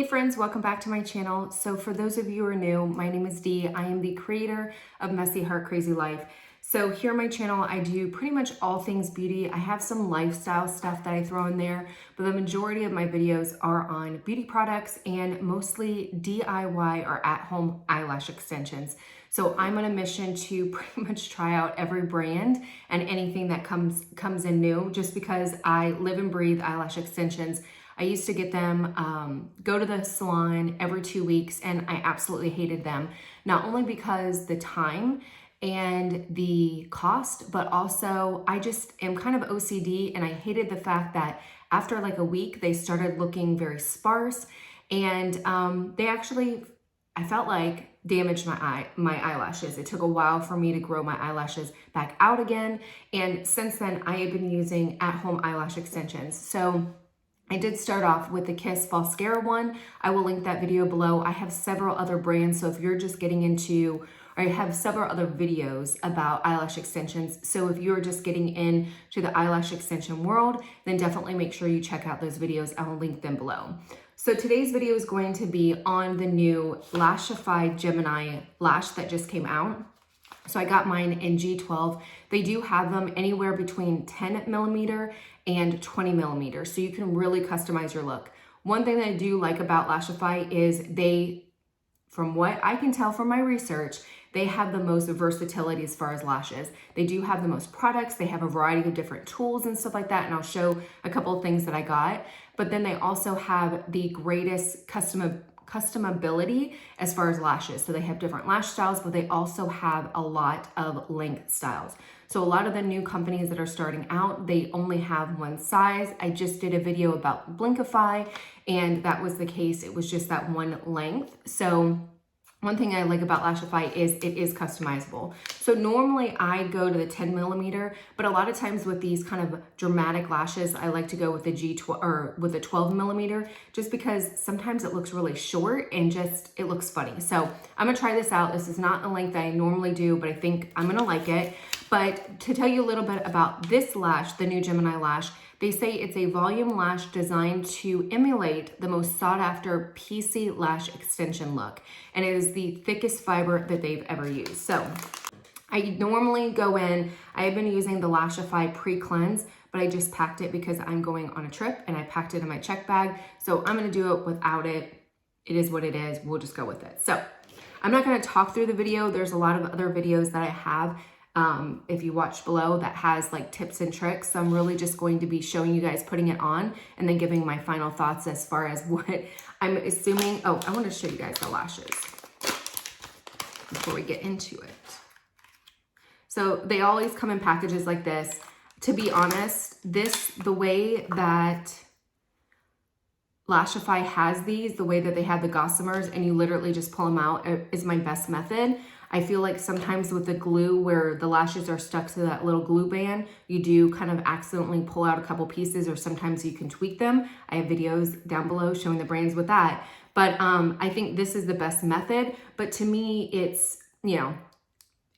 friends, welcome back to my channel. So for those of you who are new, my name is Dee. I am the creator of Messy Heart Crazy Life. So here on my channel, I do pretty much all things beauty. I have some lifestyle stuff that I throw in there, but the majority of my videos are on beauty products and mostly DIY or at-home eyelash extensions. So I'm on a mission to pretty much try out every brand and anything that comes in new, just because I live and breathe eyelash extensions. I used to get them, go to the salon every 2 weeks, and I absolutely hated them. Not only because the time and the cost, but also I just am kind of OCD, and I hated the fact that after like a week, they started looking very sparse, and they actually, I felt like, damaged my eyelashes. It took a while for me to grow my eyelashes back out again, and since then I have been using at-home eyelash extensions. So I did start off with the Kiss Falscara one. I will link that video below. I have several other brands, so if you're just getting into, or I have several other videos about eyelash extensions. So if you're just getting into the eyelash extension world, then definitely make sure you check out those videos. I will link them below. So today's video is going to be on the new Lashify Gemini lash that just came out. So I got mine in G12. They do have them anywhere between 10 millimeter and 20 millimeter. So you can really customize your look. One thing that I do like about Lashify is they, from what I can tell from my research, they have the most versatility as far as lashes. They do have the most products. They have a variety of different tools and stuff like that. And I'll show a couple of things that I got. But then they also have the greatest customability as far as lashes. So they have different lash styles, but they also have a lot of length styles. So a lot of the new companies that are starting out, they only have one size. I just did a video about Blinkify, and that was the case. It was just that one length. So one thing I like about Lashify is it is customizable. So normally I go to the 10 millimeter, but a lot of times with these kind of dramatic lashes, I like to go with the G12 or with the 12 millimeter, just because sometimes it looks really short and just, it looks funny. So I'm gonna try this out. This is not a length that I normally do, but I think I'm gonna like it. But to tell you a little bit about this lash, the new Gemini lash, they say it's a volume lash designed to emulate the most sought after PC lash extension look. And it is the thickest fiber that they've ever used. So I normally go in, I have been using the Lashify pre-cleanse, but I just packed it because I'm going on a trip and I packed it in my check bag. So I'm gonna do it without it. It is what it is, we'll just go with it. So I'm not gonna talk through the video. There's a lot of other videos that I have if you watch below that has like tips and tricks. So I'm really just going to be showing you guys putting it on and then giving my final thoughts as far as what I'm assuming. Oh, I want to show you guys the lashes before we get into it. So they always come in packages like this. To be honest, the way that Lashify has these, the way that they have the gossamers and you literally just pull them out is my best method. I feel like sometimes with the glue where the lashes are stuck to that little glue band, you do kind of accidentally pull out a couple pieces, or sometimes you can tweak them. I have videos down below showing the brands with that. But I think this is the best method. But to me, it's, you know,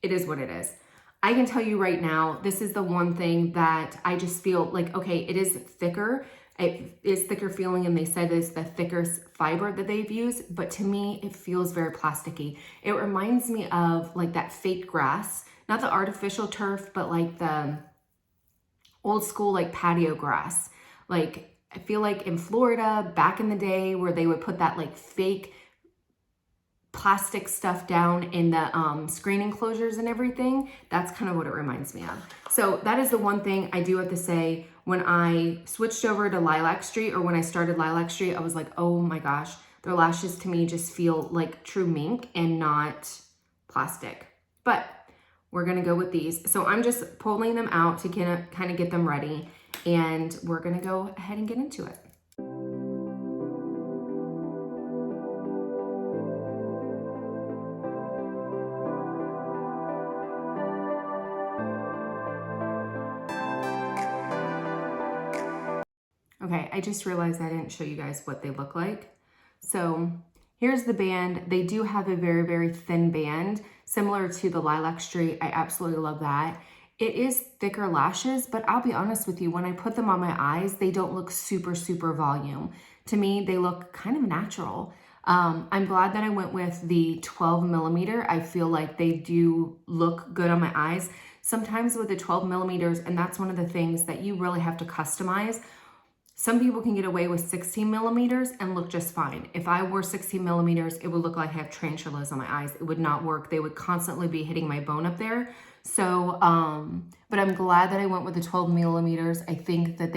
it is what it is. I can tell you right now, this is the one thing that I just feel like, okay, it is thicker. It is thicker feeling, and they said it's the thickest fiber that they've used, but to me, it feels very plasticky. It reminds me of like that fake grass, not the artificial turf, but like the old school like patio grass. Like I feel like in Florida back in the day where they would put that like fake plastic stuff down in the screen enclosures and everything. That's kind of what it reminds me of. So that is the one thing I do have to say. When I switched over to Lilac Street, or when I started Lilac Street, I was like, oh my gosh, their lashes to me just feel like true mink and not plastic. But we're gonna go with these. So I'm just pulling them out to kind of get them ready, and we're gonna go ahead and get into it. Okay, I just realized I didn't show you guys what they look like. So here's the band. They do have a very, very thin band, similar to the Lilac Street. I absolutely love that. It is thicker lashes, but I'll be honest with you, when I put them on my eyes, they don't look super, super volume. To me, they look kind of natural. I'm glad that I went with the 12 millimeter. I feel like they do look good on my eyes. Sometimes with the 12 millimeters, and that's one of the things that you really have to customize. Some people can get away with 16 millimeters and look just fine. If I wore 16 millimeters, it would look like I have tarantulas on my eyes. It would not work. They would constantly be hitting my bone up there. So, but I'm glad that I went with the 12 millimeters. I think that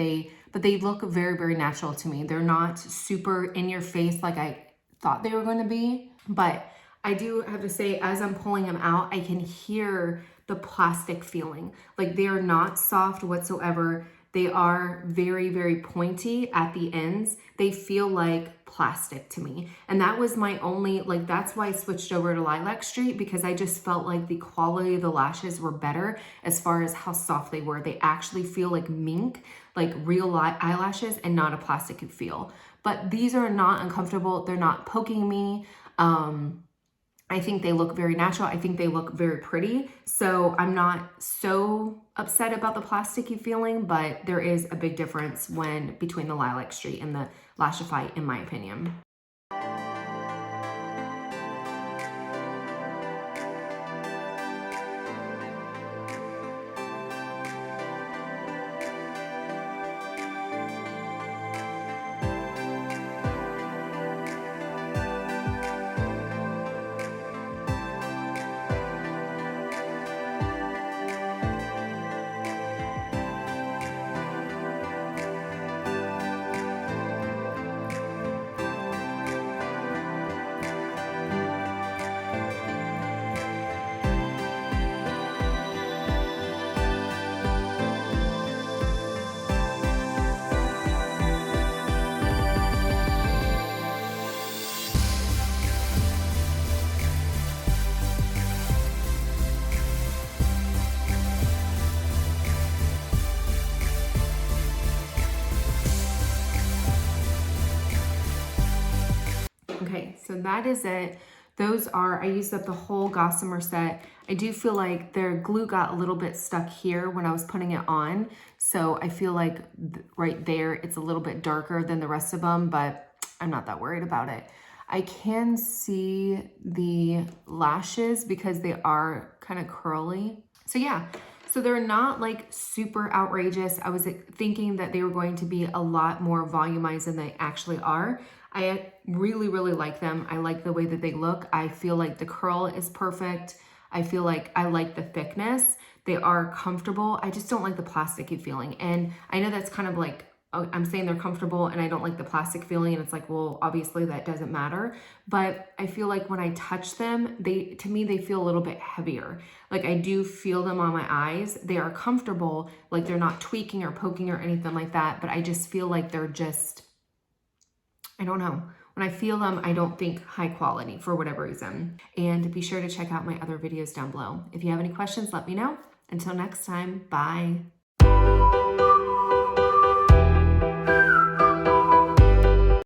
but they look very, very natural to me. They're not super in your face like I thought they were going to be. But I do have to say, as I'm pulling them out, I can hear the plastic feeling. Like they are not soft whatsoever. They are very, very pointy at the ends. They feel like plastic to me. And that was my only, like, that's why I switched over to Lilac Street, because I just felt like the quality of the lashes were better as far as how soft they were. They actually feel like mink, like real eyelashes, and not a plastic feel. But these are not uncomfortable. They're not poking me. I think they look very natural. I think they look very pretty. So I'm not so upset about the plasticky feeling, but there is a big difference between the Lilac Street and the Lashify, in my opinion. Okay, so that is it. Those are, I used up the whole Gossamer set. I do feel like their glue got a little bit stuck here when I was putting it on. So I feel like right there, it's a little bit darker than the rest of them, but I'm not that worried about it. I can see the lashes because they are kind of curly. So yeah, so they're not like super outrageous. I was thinking that they were going to be a lot more volumized than they actually are. I really, really like them. I like the way that they look. I feel like the curl is perfect. I feel like I like the thickness. They are comfortable. I just don't like the plasticky feeling. And I know that's kind of like, I'm saying they're comfortable and I don't like the plastic feeling. And it's like, well, obviously that doesn't matter. But I feel like when I touch them, to me, they feel a little bit heavier. Like I do feel them on my eyes. They are comfortable. Like they're not tweaking or poking or anything like that. But I just feel like they're just, I don't know. When I feel them, I don't think high quality for whatever reason. And be sure to check out my other videos down below. If you have any questions, let me know. Until next time, bye.